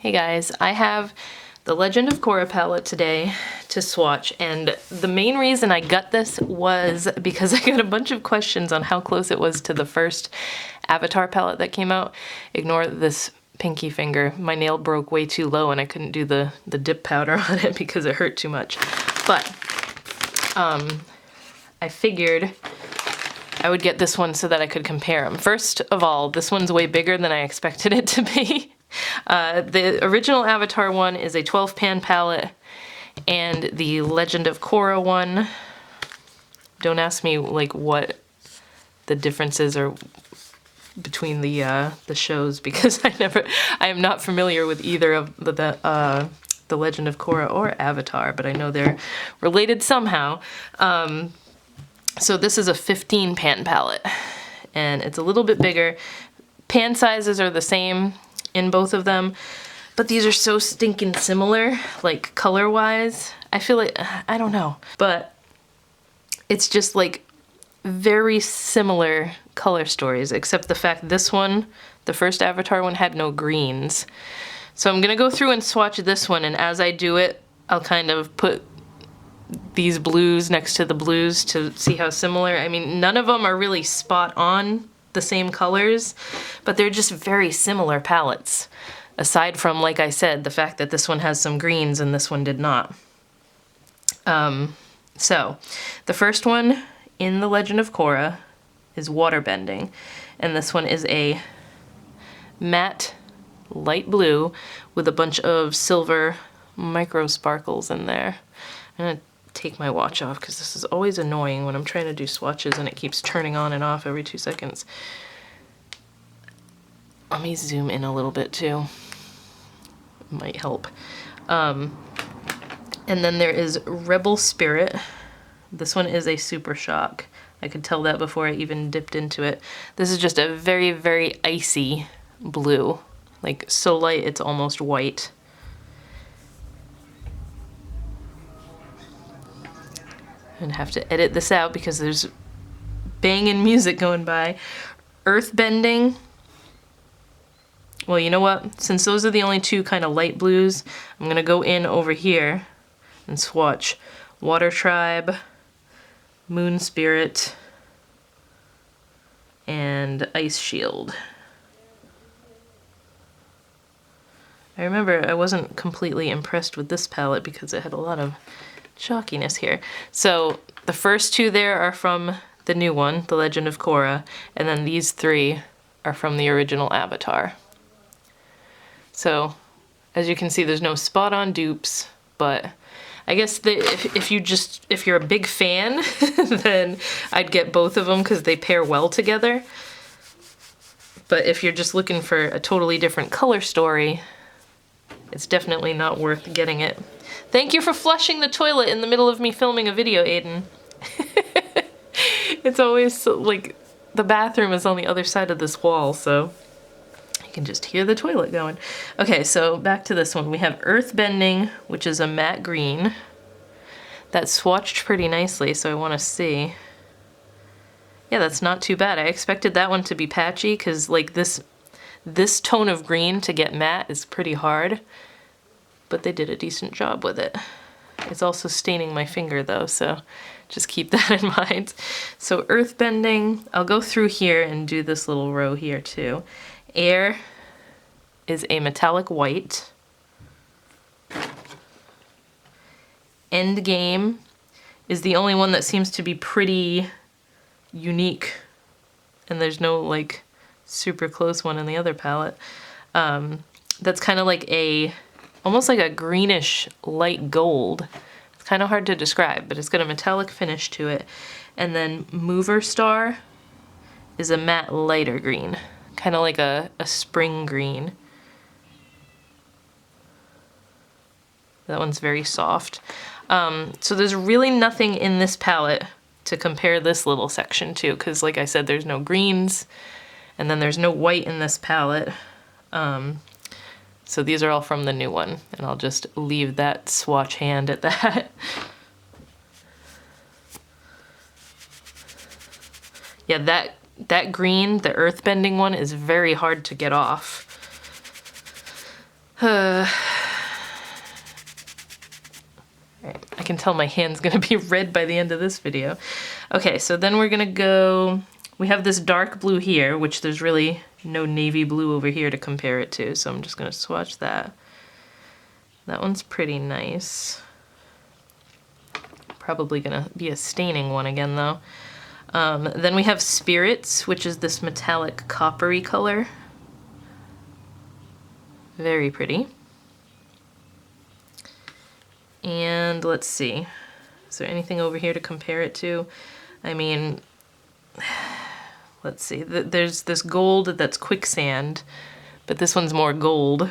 Hey guys, I have the Legend of Korra palette today to swatch, and the main reason I got this was because I got a bunch of questions on how close it was to the first Avatar palette that came out. Ignore this pinky finger. My nail broke way too low and I couldn't do the dip powder on it because it hurt too much. But I figured I would get this one so that I could compare them. First of all, this one's way bigger than I expected it to be. The original Avatar one is a 12 pan palette, and the Legend of Korra one, don't ask me like what the differences are between the shows because I am not familiar with either of the Legend of Korra or Avatar, but I know they're related somehow. So this is a 15 pan palette, and it's a little bit bigger. Pan sizes are the same in both of them, but these are so stinking similar, like color-wise. I feel like, I don't know, but it's just like very similar color stories, except the fact this one, the first Avatar one, had no greens. So I'm gonna go through and swatch this one, and as I do it, I'll kind of put these blues next to the blues to see how similar. I mean, none of them are really spot on the same colors, but they're just very similar palettes. Aside from, like I said, the fact that this one has some greens and this one did not. So, the first one in the Legend of Korra is Waterbending, and this one is a matte light blue with a bunch of silver micro sparkles in there. I'm gonna take my watch off because this is always annoying when I'm trying to do swatches and it keeps turning on and off every 2 seconds. Let me zoom in a little bit too. It might help. And then there is Rebel Spirit. This one is a Super Shock. I could tell that before I even dipped into it. This is just a very, very icy blue. Like so light it's almost white. I'm gonna have to edit this out because there's banging music going by. Earthbending. Well, you know what? Since those are the only two kind of light blues, I'm gonna go in over here and swatch Water Tribe, Moon Spirit, and Ice Shield. I remember I wasn't completely impressed with this palette because it had a lot of chalkiness here. So the first two there are from the new one, The Legend of Korra, and then these three are from the original Avatar. So as you can see, there's no spot on dupes, but I guess if you're a big fan, then I'd get both of them because they pair well together. But if you're just looking for a totally different color story, it's definitely not worth getting it. Thank you for flushing the toilet in the middle of me filming a video, Aiden. It's always like the bathroom is on the other side of this wall, so you can just hear the toilet going. Okay, so back to this one. We have Earthbending, which is a matte green. That swatched pretty nicely, so I want to see. Yeah, that's not too bad. I expected that one to be patchy because like this tone of green to get matte is pretty hard, but they did a decent job with it. It's also staining my finger though, so just keep that in mind. So Earthbending, I'll go through here and do this little row here too. Air is a metallic white. Endgame is the only one that seems to be pretty unique, and there's no like super close one in the other palette. That's kind of like almost like a greenish light gold. It's kind of hard to describe, but it's got a metallic finish to it. And then Mover Star is a matte lighter green, kind of like a spring green. That one's very soft. So there's really nothing in this palette to compare this little section to, because like I said, there's no greens, and then there's no white in this palette. So these are all from the new one, and I'll just leave that swatch hand at that. Yeah, that green, the Earthbending one, is very hard to get off. I can tell my hand's gonna be red by the end of this video. Okay, so then we're gonna go, we have this dark blue here, which there's really no navy blue over here to compare it to, so I'm just gonna swatch that. That one's pretty nice. Probably gonna be a staining one again though. Then we have Spirits, which is this metallic coppery color. Very pretty. And let's see, is there anything over here to compare it to? I mean, let's see, there's this gold that's Quicksand, but this one's more gold.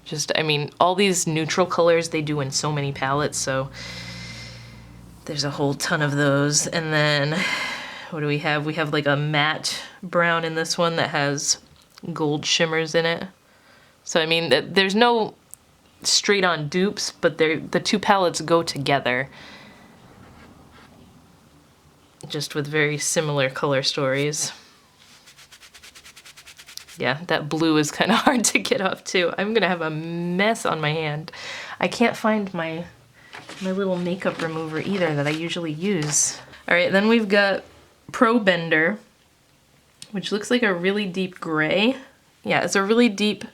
Just, I mean, all these neutral colors they do in so many palettes, so there's a whole ton of those. And then, what do we have? We have like a matte brown in this one that has gold shimmers in it. So, I mean, there's no straight-on dupes, but the two palettes go together. Just with very similar color stories. Yeah, that blue is kind of hard to get off too. I'm gonna have a mess on my hand. I can't find my little makeup remover either that I usually use. All right, then we've got Pro Bender, which looks like a really deep gray. Yeah, it's a really deep,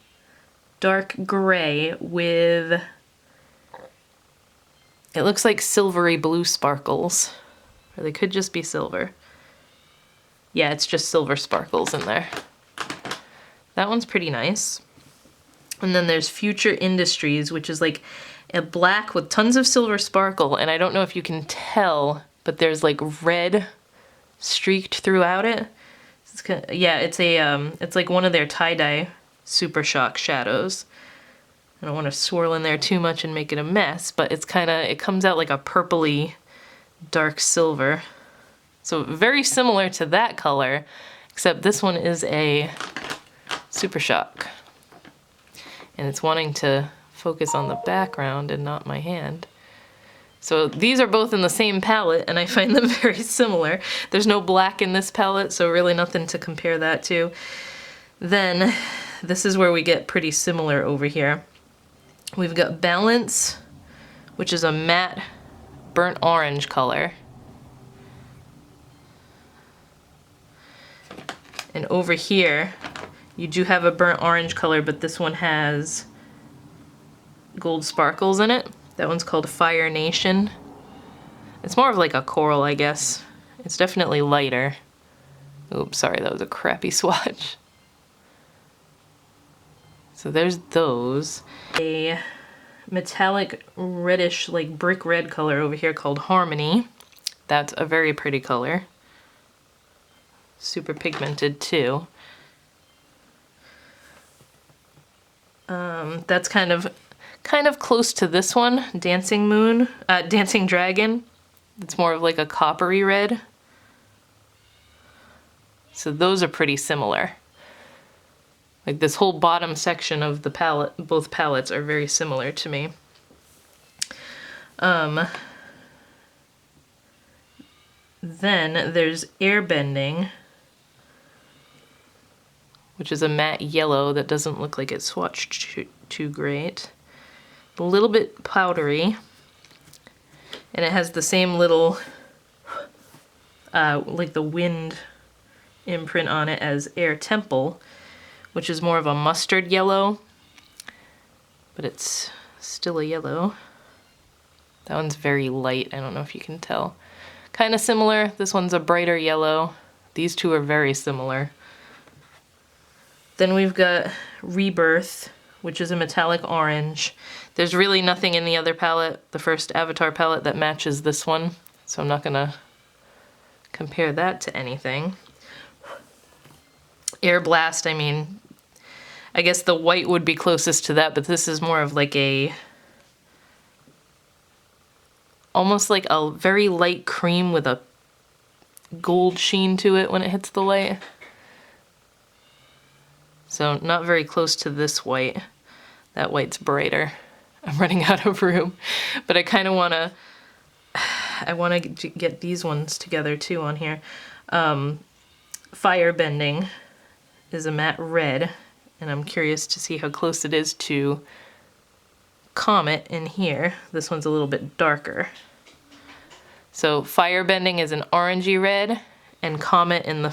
dark gray with, it looks like silvery blue sparkles. Or they could just be silver. Yeah, it's just silver sparkles in there. That one's pretty nice. And then there's Future Industries, which is like a black with tons of silver sparkle, and I don't know if you can tell, but there's like red streaked throughout it. It's kind of, yeah, it's like one of their tie-dye Super Shock shadows. I don't want to swirl in there too much and make it a mess, but it's kind of, it comes out like a purpley dark silver. So very similar to that color, except this one is a Super Shock. And it's wanting to focus on the background and not my hand. So these are both in the same palette, and I find them very similar. There's no black in this palette, so really nothing to compare that to. Then, this is where we get pretty similar over here. We've got Balance, which is a matte burnt orange color. And over here, you do have a burnt orange color, but this one has gold sparkles in it. That one's called Fire Nation. It's more of like a coral, I guess. It's definitely lighter. Oops, sorry, that was a crappy swatch. So there's those. A metallic reddish, like brick red color over here called Harmony. That's a very pretty color. Super pigmented too. That's kind of close to this one, Dancing Dragon. It's more of like a coppery red. So those are pretty similar. Like this whole bottom section of the palette, both palettes are very similar to me. Then there's Airbending, which is a matte yellow that doesn't look like it's swatched too great. A little bit powdery, and it has the same little, like the wind imprint on it as Air Temple, which is more of a mustard yellow, but it's still a yellow. That one's very light, I don't know if you can tell. Kind of similar, this one's a brighter yellow. These two are very similar. Then we've got Rebirth, which is a metallic orange. There's really nothing in the other palette, the first Avatar palette, that matches this one, so I'm not gonna compare that to anything. Air Blast, I mean, I guess the white would be closest to that, but this is more of like a, almost like a very light cream with a gold sheen to it when it hits the light. So not very close to this white. That white's brighter. I'm running out of room, but I kind of want to, I want to get these ones together too on here. Firebending is a matte red, and I'm curious to see how close it is to Comet in here. This one's a little bit darker. So Firebending is an orangey red, and Comet in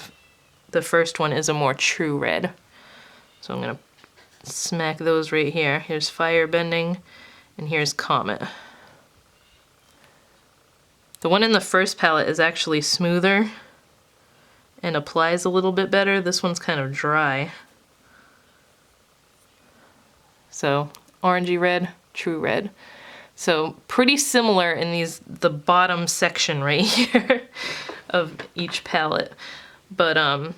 the first one is a more true red. So I'm gonna smack those right here. Here's Firebending, and here's Comet. The one in the first palette is actually smoother and applies a little bit better. This one's kind of dry. So orangey red, true red. So pretty similar in the bottom section right here of each palette. But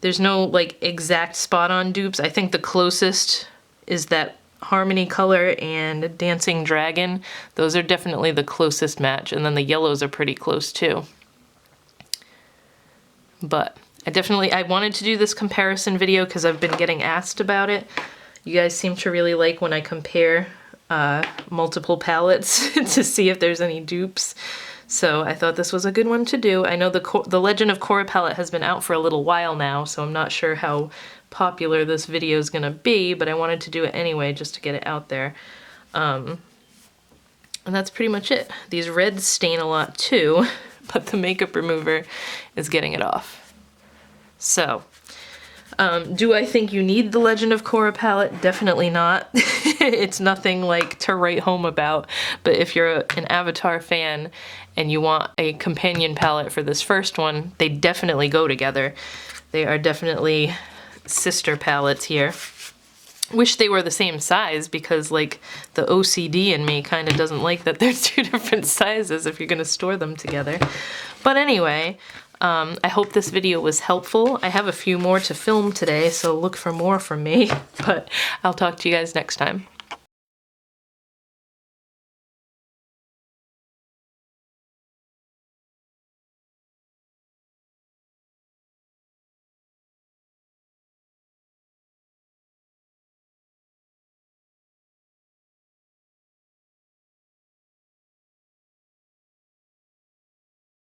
there's no like exact spot on dupes. I think the closest is that Harmony Color and Dancing Dragon. Those are definitely the closest match, and then the yellows are pretty close too. But I wanted to do this comparison video because I've been getting asked about it. You guys seem to really like when I compare multiple palettes to see if there's any dupes. So I thought this was a good one to do. I know the Legend of Korra palette has been out for a little while now, so I'm not sure how popular this video is gonna be, but I wanted to do it anyway just to get it out there. And that's pretty much it. These reds stain a lot too, but the makeup remover is getting it off. So, do I think you need the Legend of Korra palette? Definitely not. It's nothing like to write home about, but if you're an Avatar fan and you want a companion palette for this first one, they definitely go together. They are definitely sister palettes here. Wish they were the same size because like the OCD in me kind of doesn't like that they're two different sizes if you're gonna store them together. But anyway, I hope this video was helpful. I have a few more to film today, so look for more from me, but I'll talk to you guys next time.